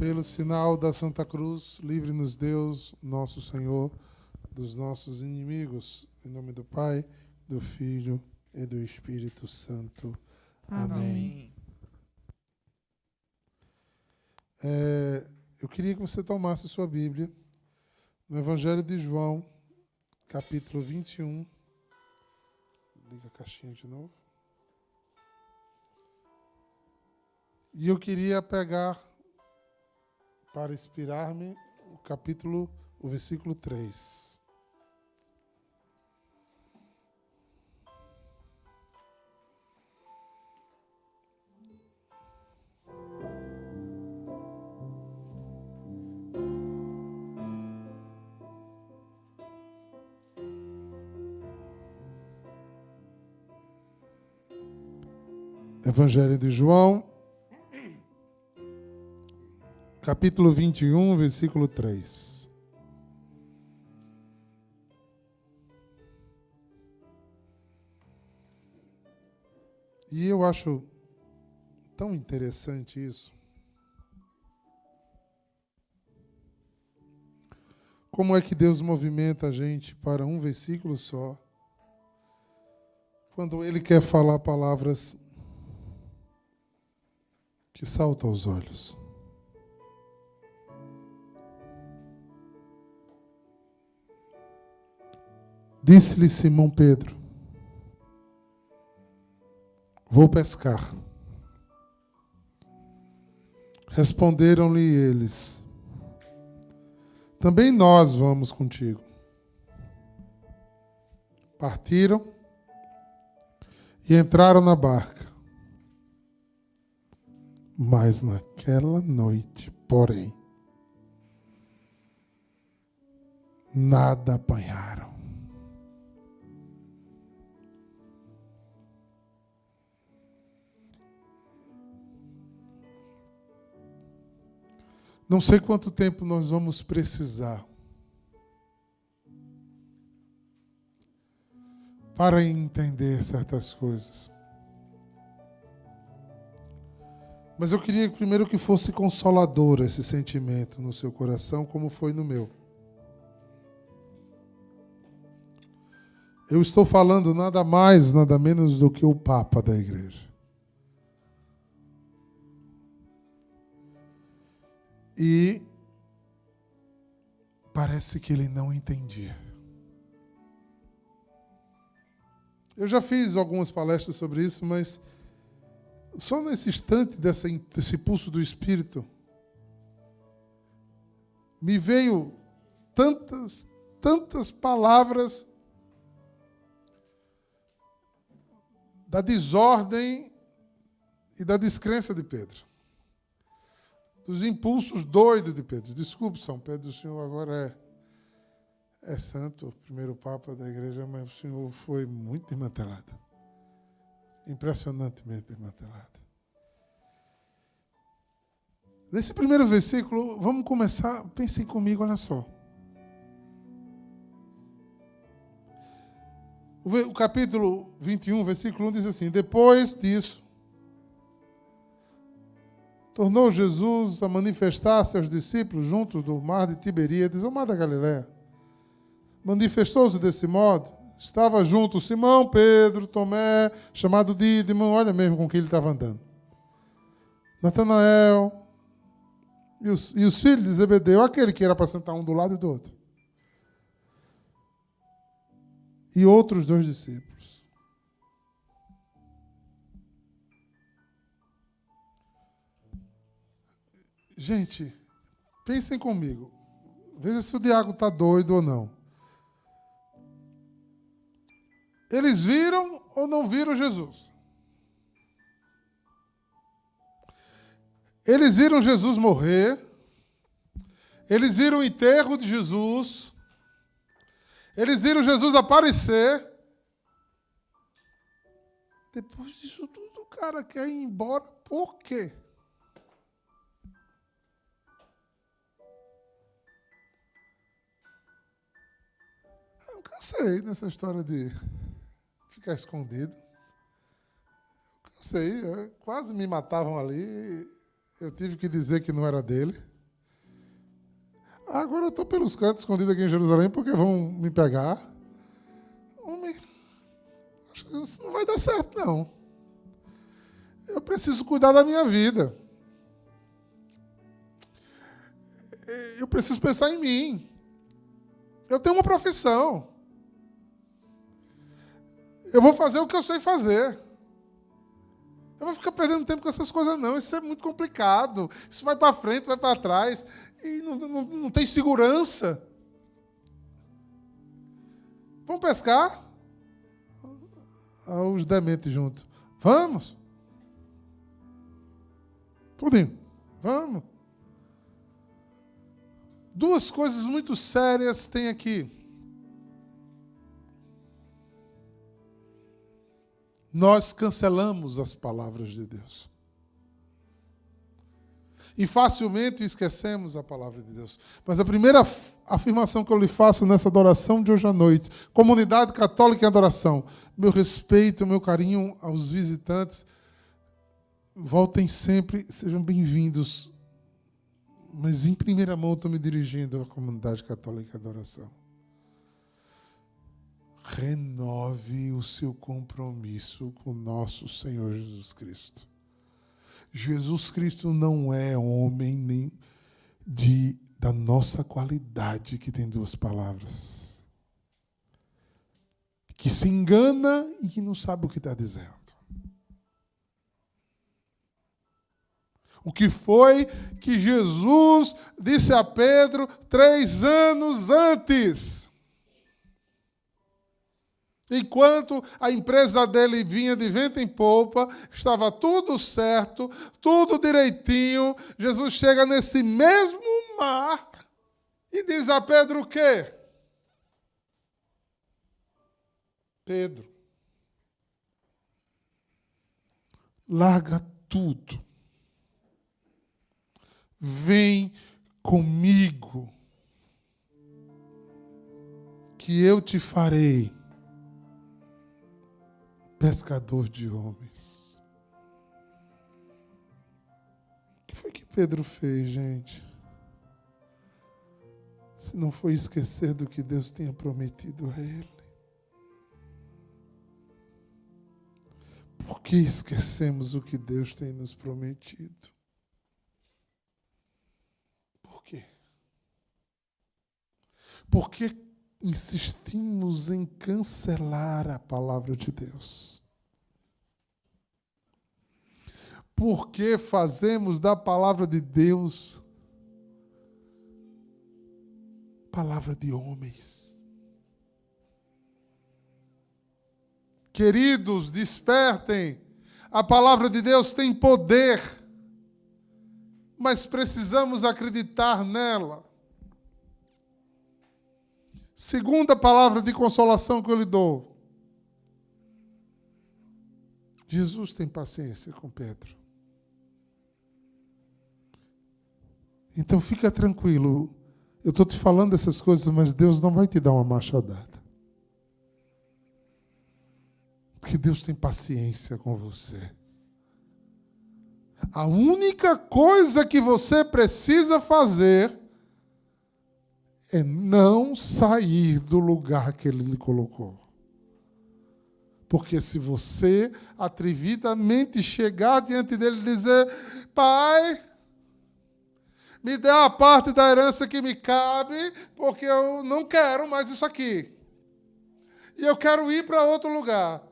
Pelo sinal da Santa Cruz, livre-nos Deus, nosso Senhor, dos nossos inimigos. Em nome do Pai, do Filho e do Espírito Santo. Amém. Eu queria que você tomasse sua Bíblia no Evangelho de João, capítulo 21. Liga a caixinha de novo. E eu queria pegar, para inspirar-me, o versículo 3. Evangelho de João, capítulo 21, versículo 3. E eu acho tão interessante isso. Como é que Deus movimenta a gente para um versículo só, quando Ele quer falar palavras que saltam aos olhos. Disse-lhe Simão Pedro: vou pescar. Responderam-lhe eles: também nós vamos contigo. Partiram e entraram na barca. Mas naquela noite, porém, nada apanharam. Não sei quanto tempo nós vamos precisar para entender certas coisas. Mas eu queria primeiro que fosse consolador esse sentimento no seu coração, como foi no meu. Eu estou falando nada mais, nada menos do que o Papa da Igreja. E parece que ele não entendia. Eu já fiz algumas palestras sobre isso, mas só nesse instante desse pulso do Espírito, me veio tantas palavras da desordem e da descrença de Pedro. Dos impulsos doidos de Pedro. Desculpe, São Pedro, o senhor agora é santo, o primeiro Papa da Igreja, mas o senhor foi muito desmantelado. Impressionantemente desmantelado. Nesse primeiro versículo, vamos começar, pensem comigo, olha só. O capítulo 21, versículo 1 diz assim: depois disso, tornou Jesus a manifestar-se aos discípulos junto do mar de Tiberíades, o mar da Galileia. Manifestou-se desse modo. Estava junto Simão, Pedro, Tomé, chamado Dídimo, olha mesmo com quem ele estava andando. Natanael e os filhos de Zebedeu, aquele que era para sentar um do lado e do outro. E outros 2 discípulos. Gente, pensem comigo. Veja se o diácono está doido ou não. Eles viram ou não viram Jesus? Eles viram Jesus morrer. Eles viram o enterro de Jesus. Eles viram Jesus aparecer. Depois disso tudo, o cara quer ir embora. Por quê? Eu cansei dessa história de ficar escondido. Eu cansei. Quase me matavam ali. eu tive que dizer que não era dele. Agora eu estou pelos cantos, escondido aqui em Jerusalém, porque vão me pegar. Homem, acho que isso não vai dar certo, não. Eu preciso cuidar da minha vida. Eu preciso pensar em mim. Eu tenho uma profissão. Eu vou fazer o que eu sei fazer. Eu vou ficar perdendo tempo com essas coisas, não. Isso é muito complicado. Isso vai para frente, vai para trás. E não tem segurança. Vamos pescar? Os dementes juntos. Vamos. Tudinho. Vamos. Duas coisas muito sérias tem aqui. Nós cancelamos as palavras de Deus. E facilmente esquecemos a palavra de Deus. Mas a primeira afirmação que eu lhe faço nessa adoração de hoje à noite, comunidade católica em adoração, meu respeito, meu carinho aos visitantes, voltem sempre, sejam bem-vindos. Mas em primeira mão estou me dirigindo à comunidade católica em adoração. Renove o seu compromisso com nosso Senhor Jesus Cristo. Jesus Cristo não é homem nem da nossa qualidade, que tem duas palavras. Que se engana e que não sabe o que está dizendo. O que foi que Jesus disse a Pedro 3 anos antes? Enquanto a empresa dele vinha de vento em popa, estava tudo certo, tudo direitinho, Jesus chega nesse mesmo mar e diz a Pedro o quê? Pedro, larga tudo. Vem comigo, que eu te farei pescador de homens. O que foi que Pedro fez, gente? Se não foi esquecer do que Deus tinha prometido a ele. Por que esquecemos o que Deus tem nos prometido? Por quê? Por que insistimos em cancelar a palavra de Deus? Por que fazemos da palavra de Deus palavra de homens? Queridos, despertem. A palavra de Deus tem poder, mas precisamos acreditar nela. Segunda palavra de consolação que eu lhe dou. Jesus tem paciência com Pedro. Então fica tranquilo. Eu estou te falando essas coisas, mas Deus não vai te dar uma machadada. Porque Deus tem paciência com você. A única coisa que você precisa fazer é não sair do lugar que Ele lhe colocou. Porque se você atrevidamente chegar diante dEle e dizer: Pai, me dê a parte da herança que me cabe, porque eu não quero mais isso aqui. E eu quero ir para outro lugar.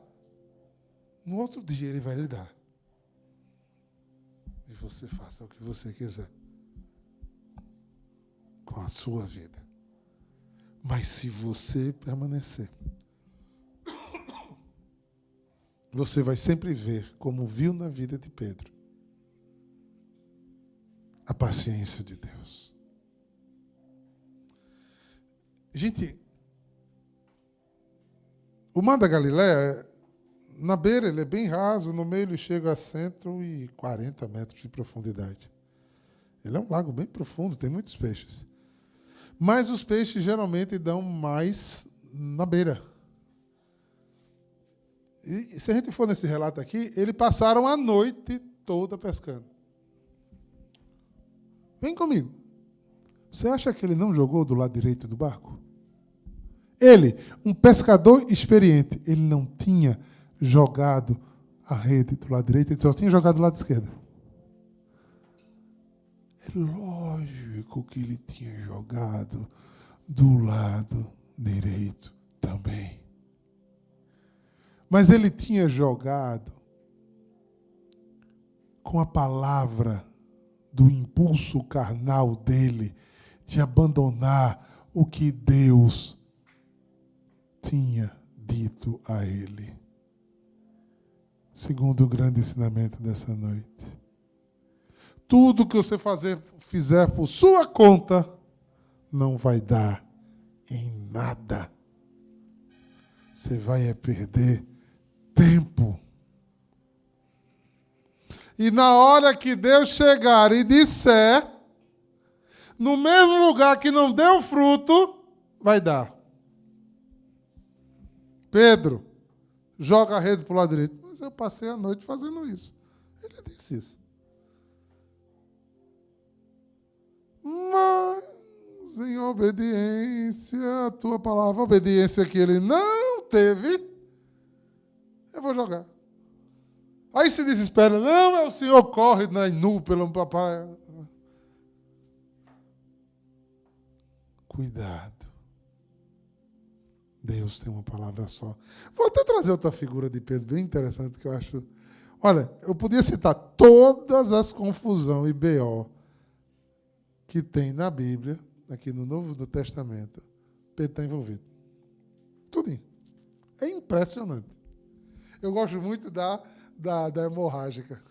No outro dia Ele vai lhe dar. E você faça o que você quiser com a sua vida. Mas se você permanecer, você vai sempre ver, como viu na vida de Pedro, a paciência de Deus. Gente, o Mar da Galileia, na beira ele é bem raso, no meio ele chega a 140 metros de profundidade. Ele é um lago bem profundo, tem muitos peixes. Mas os peixes geralmente dão mais na beira. E se a gente for nesse relato aqui, eles passaram a noite toda pescando. Vem comigo. Você acha que ele não jogou do lado direito do barco? Ele, um pescador experiente, ele não tinha jogado a rede do lado direito, ele só tinha jogado do lado esquerdo. É lógico que ele tinha jogado do lado direito também. Mas ele tinha jogado com a palavra do impulso carnal dele de abandonar o que Deus tinha dito a ele. Segundo o grande ensinamento dessa noite. Tudo que você fizer por sua conta não vai dar em nada. Você vai perder tempo. E na hora que Deus chegar e disser, no mesmo lugar que não deu fruto, vai dar. Pedro, joga a rede para o lado direito. Mas eu passei a noite fazendo isso. Ele disse isso. Mas em obediência à tua palavra, obediência que ele não teve, eu vou jogar. Aí se desespera, não, o Senhor corre nu pelo papai. Cuidado. Deus tem uma palavra só. Vou até trazer outra figura de Pedro, bem interessante, que eu acho... Olha, eu podia citar todas as confusões e B.O. que tem na Bíblia, aqui no Novo Testamento. Pedro está envolvido. Tudinho. É impressionante. Eu gosto muito da hemorrágica.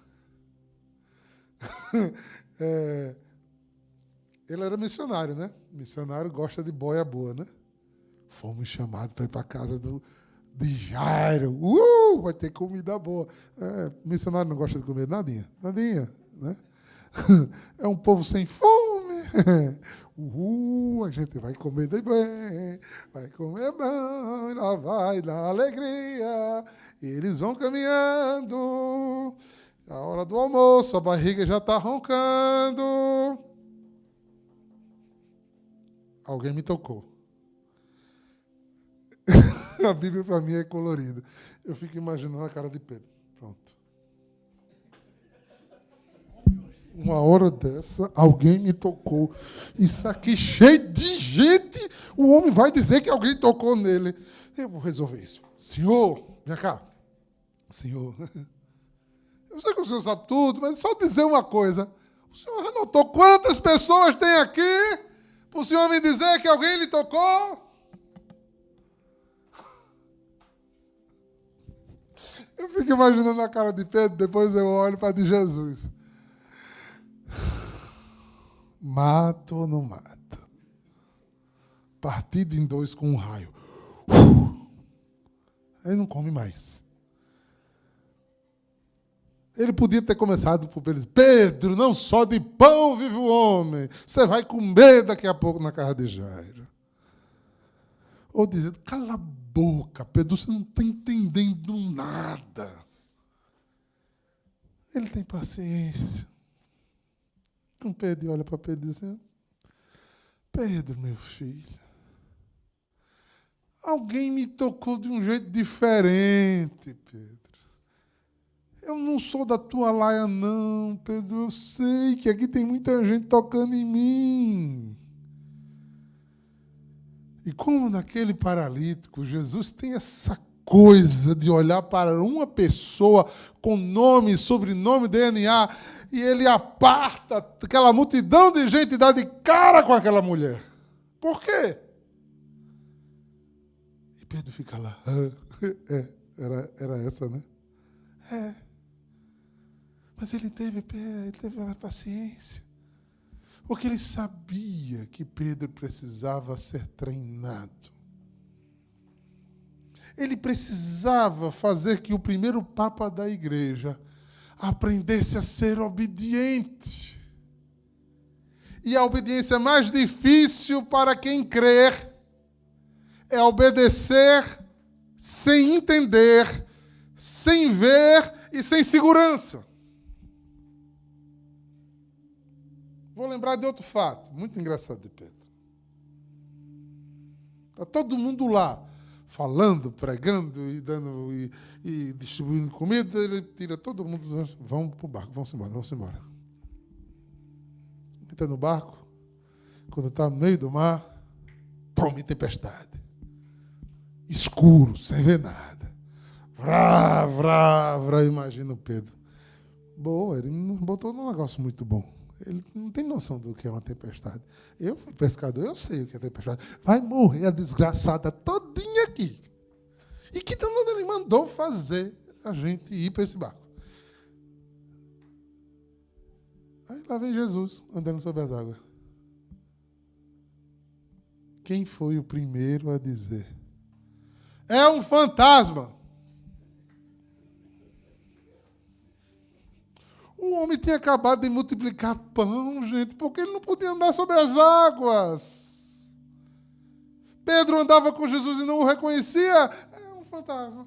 Ele era missionário, né? Missionário gosta de boia boa, né? Fomos chamados para ir para a casa de Jairo. Vai ter comida boa. Missionário não gosta de comer nadinha. Nadinha, né? É um povo sem fome. A gente vai comer de bem, vai comer bem, lá vai na alegria. E eles vão caminhando. A hora do almoço, a barriga já está roncando. Alguém me tocou. A Bíblia para mim é colorida. Eu fico imaginando a cara de Pedro. Pronto. Uma hora dessa, alguém me tocou. Isso aqui cheio de gente, o homem vai dizer que alguém tocou nele. Eu vou resolver isso. Senhor, vem cá. Senhor, eu sei que o senhor sabe tudo, mas só dizer uma coisa. O senhor já notou quantas pessoas tem aqui para o senhor me dizer que alguém lhe tocou? Eu fico imaginando a cara de Pedro, depois eu olho para a de Jesus. Mata ou não mata? Partido em dois com um raio. Ele não come mais. Ele podia ter começado por Pedro. Pedro, não só de pão vive o homem. Você vai comer daqui a pouco na casa de Jairo. Ou dizendo, cala a boca, Pedro, você não está entendendo nada. Ele tem paciência. Um Pedro olha para Pedro e diz assim, Pedro, meu filho, alguém me tocou de um jeito diferente, Pedro. Eu não sou da tua laia, não, Pedro. Eu sei que aqui tem muita gente tocando em mim. E como naquele paralítico, Jesus tem essa coisa de olhar para uma pessoa com nome, sobrenome, DNA, e ele aparta aquela multidão de gente e dá de cara com aquela mulher. Por quê? E Pedro fica lá. Era essa, né? Mas ele teve a paciência. Porque ele sabia que Pedro precisava ser treinado. Ele precisava fazer que o primeiro papa da igreja aprendesse a ser obediente. E a obediência mais difícil para quem crer é obedecer sem entender, sem ver e sem segurança. Vou lembrar de outro fato, muito engraçado de Pedro. Está todo mundo lá, falando, pregando e dando e distribuindo comida. Ele tira todo mundo, vamos para o barco, vamos embora. Entra no barco, quando está no meio do mar, tome tempestade. Escuro, sem ver nada. Vrá, imagina o Pedro. Boa, ele nos botou num negócio muito bom. Ele não tem noção do que é uma tempestade. Eu fui pescador, eu sei o que é tempestade. Vai morrer a desgraçada todinha aqui. E que danado ele mandou fazer a gente ir para esse barco. Aí lá vem Jesus andando sobre as águas. Quem foi o primeiro a dizer? É um fantasma. O homem tinha acabado de multiplicar pão, gente, porque ele não podia andar sobre as águas. Pedro andava com Jesus e não o reconhecia. É um fantasma.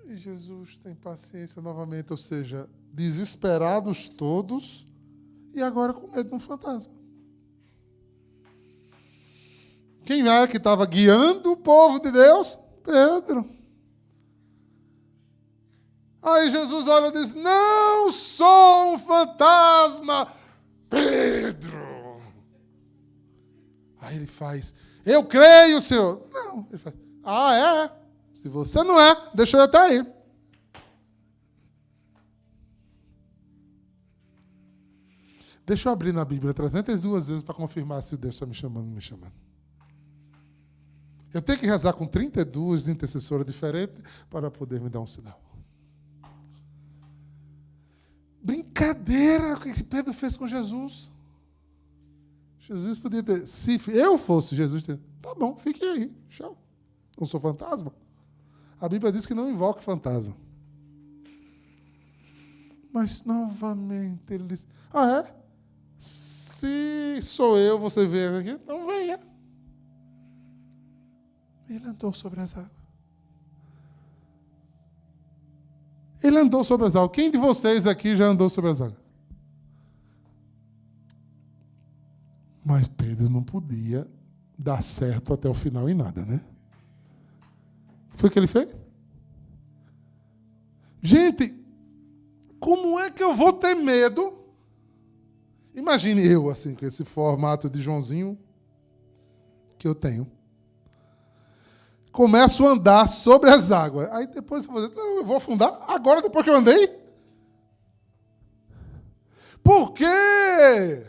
E Jesus tem paciência novamente, ou seja, desesperados todos e agora com medo de um fantasma. Quem é que estava guiando o povo de Deus? Pedro. Aí Jesus olha e diz, não sou um fantasma, Pedro. Aí ele faz, eu creio, Senhor. Não, ele faz, é? Se você não é, deixa eu até aí. Deixa eu abrir na Bíblia 302 vezes para confirmar se Deus está me chamando ou não me chamando. Eu tenho que rezar com 32 intercessoras diferentes para poder me dar um sinal. Brincadeira o que Pedro fez com Jesus. Jesus podia ter... Se eu fosse Jesus, tá bom, fique aí. Tchau. Não sou fantasma. A Bíblia diz que não invoque fantasma. Mas, novamente, ele diz... é? Se sou eu, você vem aqui, então venha. Ele andou sobre as águas. Ele andou sobre as águas. Quem de vocês aqui já andou sobre as águas? Mas Pedro não podia dar certo até o final em nada, né? Foi o que ele fez? Gente, como é que eu vou ter medo? Imagine eu, assim, com esse formato de Joãozinho que eu tenho. Começo a andar sobre as águas. Aí depois eu vou dizer, não, eu vou afundar agora, depois que eu andei. Por quê?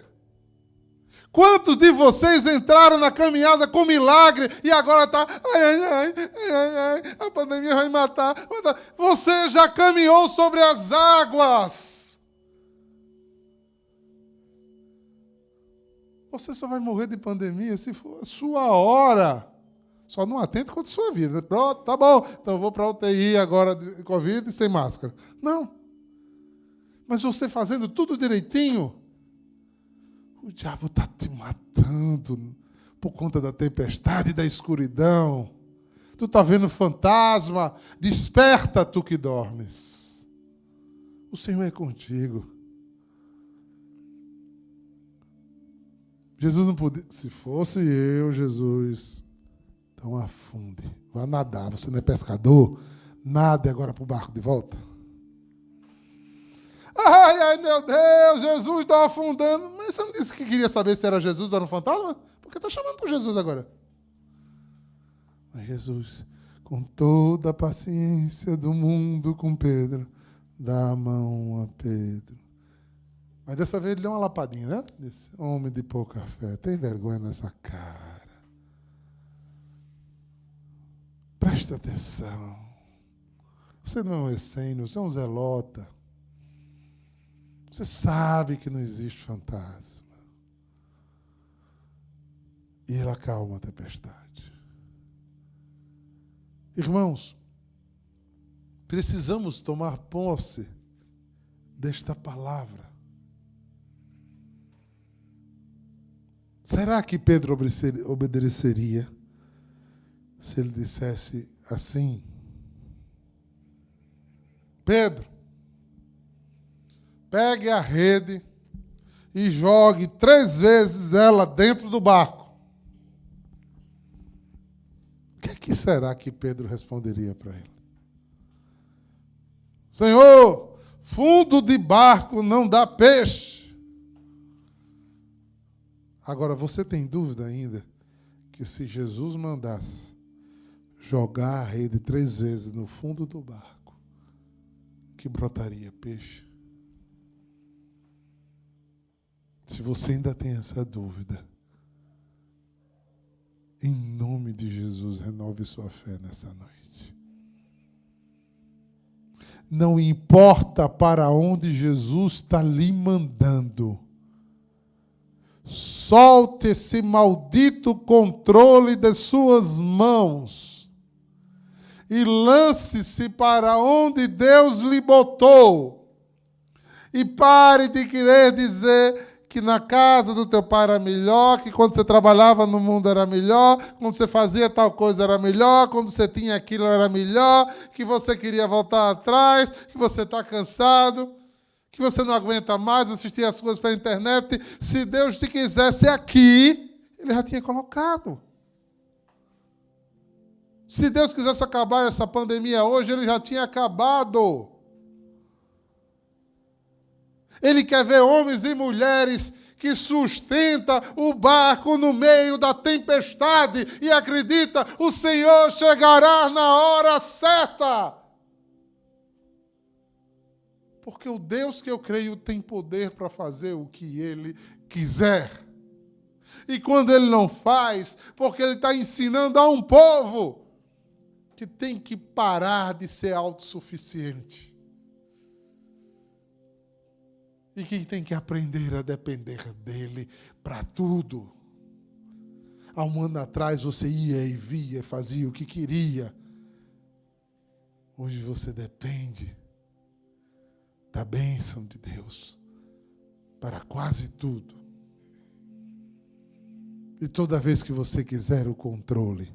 Quantos de vocês entraram na caminhada com milagre e agora está, a pandemia vai matar. Você já caminhou sobre as águas. Você só vai morrer de pandemia se for a sua hora. Só não atente contra a sua vida. Pronto, tá bom. Então eu vou para a UTI agora de Covid e sem máscara. Não. Mas você fazendo tudo direitinho, o diabo está te matando por conta da tempestade e da escuridão. Tu está vendo fantasma. Desperta, tu que dormes. O Senhor é contigo. Jesus não podia... Se fosse eu, Jesus... Então afunde, vá nadar. Você não é pescador? Nade agora para o barco de volta. Ai, meu Deus, Jesus está afundando. Mas você não disse que queria saber se era Jesus ou era um fantasma? Por que está chamando por Jesus agora? Mas Jesus, com toda a paciência do mundo com Pedro, dá a mão a Pedro. Mas dessa vez ele deu uma lapadinha, né? Disse, homem de pouca fé, tem vergonha nessa cara. Presta atenção. Você não é um essênio, você é um zelota. Você sabe que não existe fantasma. E ele acalma a tempestade. Irmãos, precisamos tomar posse desta palavra. Será que Pedro obedeceria se ele dissesse assim? Pedro, pegue a rede e jogue 3 vezes ela dentro do barco. O que será que Pedro responderia para ele? Senhor, fundo de barco não dá peixe. Agora, você tem dúvida ainda que se Jesus mandasse jogar a rede 3 vezes no fundo do barco, que brotaria peixe? Se você ainda tem essa dúvida, em nome de Jesus, renove sua fé nessa noite. Não importa para onde Jesus está lhe mandando, solte esse maldito controle de suas mãos e lance-se para onde Deus lhe botou. E pare de querer dizer que na casa do teu pai era melhor, que quando você trabalhava no mundo era melhor, quando você fazia tal coisa era melhor, quando você tinha aquilo era melhor, que você queria voltar atrás, que você está cansado, que você não aguenta mais assistir as coisas pela internet. Se Deus te quisesse aqui, Ele já tinha colocado. Se Deus quisesse acabar essa pandemia hoje, Ele já tinha acabado. Ele quer ver homens e mulheres que sustentam o barco no meio da tempestade e acredita, o Senhor chegará na hora certa. Porque o Deus que eu creio tem poder para fazer o que Ele quiser. E quando Ele não faz, porque Ele está ensinando a um povo que tem que parar de ser autossuficiente. E que tem que aprender a depender dEle para tudo. Há um ano atrás você ia e via, fazia o que queria. Hoje você depende da bênção de Deus para quase tudo. E toda vez que você quiser o controle,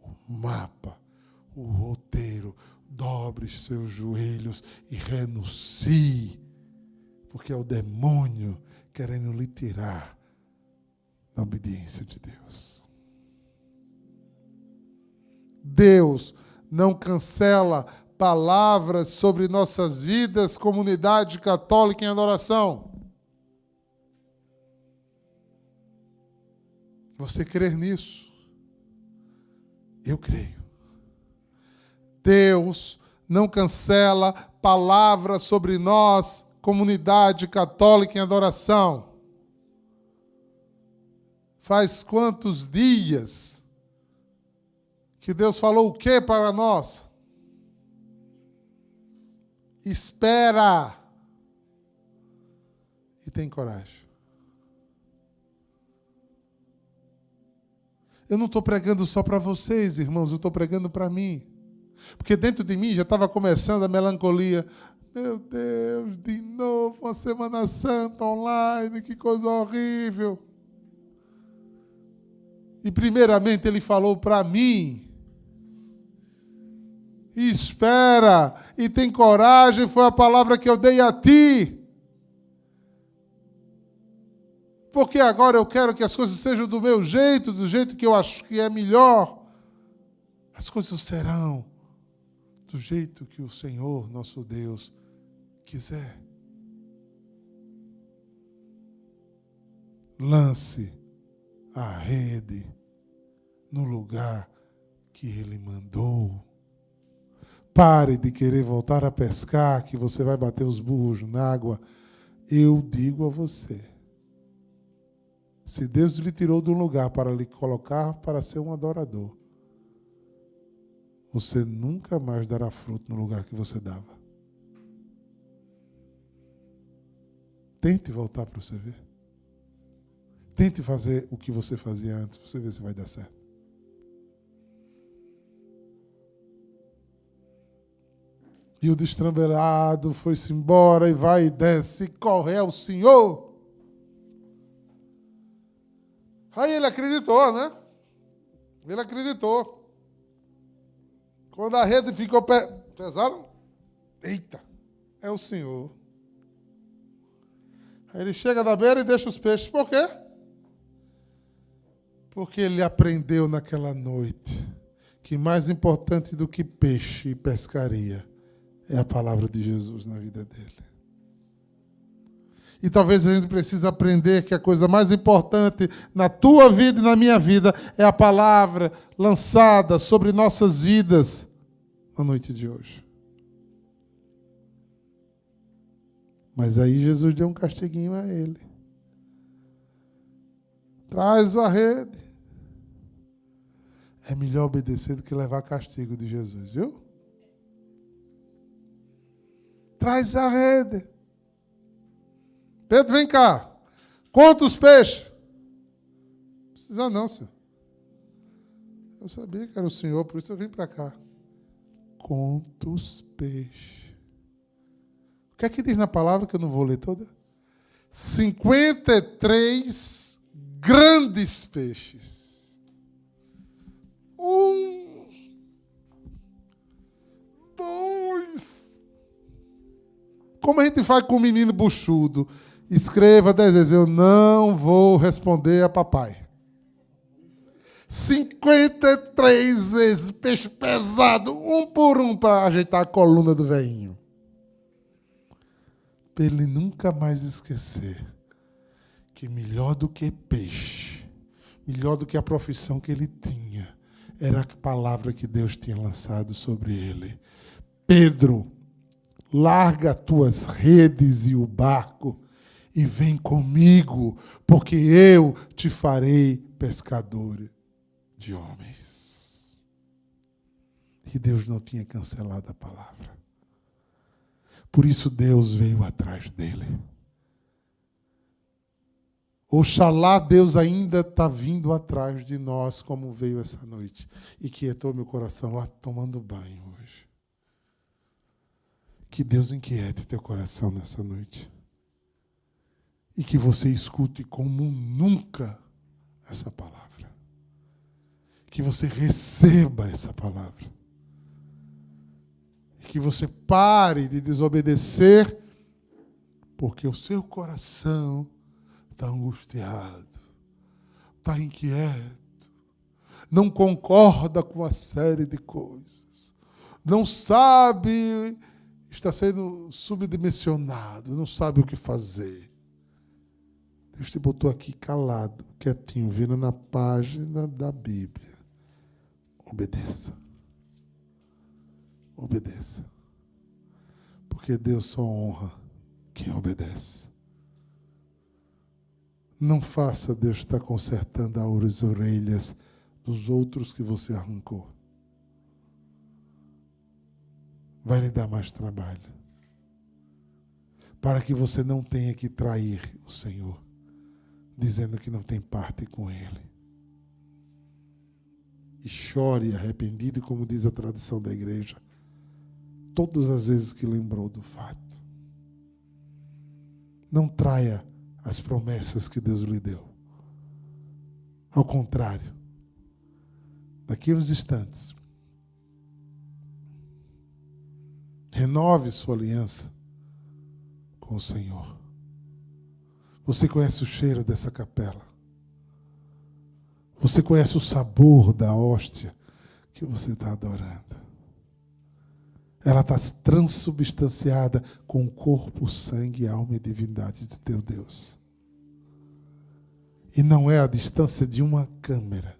o mapa, o roteiro, dobre seus joelhos e renuncie. Porque é o demônio querendo lhe tirar da obediência de Deus. Deus não cancela palavras sobre nossas vidas, comunidade católica em adoração. Você crê nisso? Eu creio. Deus não cancela palavras sobre nós, comunidade católica em adoração. Faz quantos dias que Deus falou o que para nós? Espera. E tem coragem. Eu não estou pregando só para vocês, irmãos, eu estou pregando para mim. Porque dentro de mim já estava começando a melancolia. Meu Deus, de novo, uma Semana Santa online, que coisa horrível. E primeiramente Ele falou para mim, espera, e tem coragem, foi a palavra que eu dei a ti. Porque agora eu quero que as coisas sejam do meu jeito, do jeito que eu acho que é melhor. As coisas serão do jeito que o Senhor, nosso Deus, quiser. Lance a rede no lugar que Ele mandou. Pare de querer voltar a pescar, que você vai bater os burros na água. Eu digo a você, se Deus lhe tirou de um lugar para lhe colocar para ser um adorador, você nunca mais dará fruto no lugar que você dava. Tente voltar para você ver. Tente fazer o que você fazia antes, para você ver se vai dar certo. E o destrambelhado foi-se embora e vai e desce e corre ao Senhor. Aí ele acreditou, né? Ele acreditou. Quando a rede ficou pesada, eita, é o Senhor. Aí ele chega da beira e deixa os peixes. Por quê? Porque ele aprendeu naquela noite que mais importante do que peixe e pescaria é a palavra de Jesus na vida dele. E talvez a gente precise aprender que a coisa mais importante na tua vida e na minha vida é a palavra lançada sobre nossas vidas na noite de hoje. Mas aí Jesus deu um castiguinho a ele. Traz a rede. É melhor obedecer do que levar castigo de Jesus, viu? Traz a rede. Pedro, vem cá. Conta os peixes. Não precisa não, senhor. Eu sabia que era o senhor, por isso eu vim para cá. Conta os peixes. O que é que diz na palavra, que eu não vou ler toda? 53 grandes peixes. 1, 2. Como a gente faz com o menino buchudo? Escreva 10 vezes, eu não vou responder a papai. 53 vezes, peixe pesado, um por um, para ajeitar a coluna do velhinho. Para ele nunca mais esquecer que melhor do que peixe, melhor do que a profissão que ele tinha, era a palavra que Deus tinha lançado sobre ele. Pedro, larga as tuas redes e o barco e vem comigo, porque eu te farei pescador de homens. E Deus não tinha cancelado a palavra. Por isso Deus veio atrás dele. Oxalá Deus ainda está vindo atrás de nós, como veio essa noite. E quietou meu coração lá tomando banho hoje. Que Deus inquiete teu coração nessa noite. E que você escute como nunca essa palavra. Que você receba essa palavra. E que você pare de desobedecer, porque o seu coração está angustiado, está inquieto, não concorda com uma série de coisas, não sabe, está sendo subdimensionado, não sabe o que fazer. Deus te botou aqui calado, quietinho, vindo na página da Bíblia. Obedeça. Obedeça. Porque Deus só honra quem obedece. Não faça Deus estar consertando as orelhas dos outros que você arrancou. Vai lhe dar mais trabalho. Para que você não tenha que trair o Senhor, dizendo que não tem parte com Ele. E chore arrependido, como diz a tradição da igreja, todas as vezes que lembrou do fato. Não traia as promessas que Deus lhe deu. Ao contrário, daqui a uns instantes, renove sua aliança com o Senhor. Você conhece o cheiro dessa capela. Você conhece o sabor da hóstia que você está adorando. Ela está transubstanciada com o corpo, sangue, alma e divindade de teu Deus. E não é a distância de uma câmera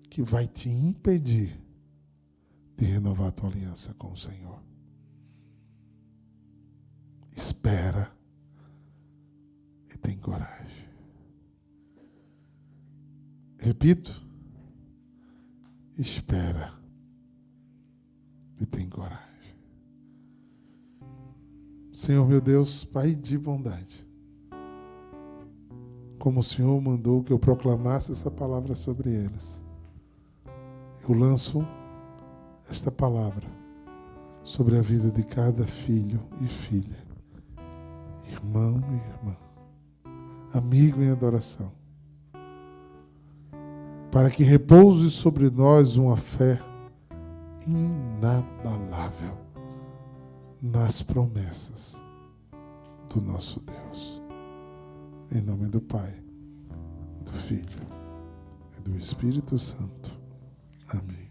que vai te impedir de renovar a tua aliança com o Senhor. Espera e tem coragem. Repito, espera e tem coragem. Senhor meu Deus, Pai de bondade, como o Senhor mandou que eu proclamasse essa palavra sobre eles, eu lanço esta palavra sobre a vida de cada filho e filha, irmão e irmã, amigo em adoração, para que repouse sobre nós uma fé inabalável nas promessas do nosso Deus. Em nome do Pai, do Filho e do Espírito Santo. Amém.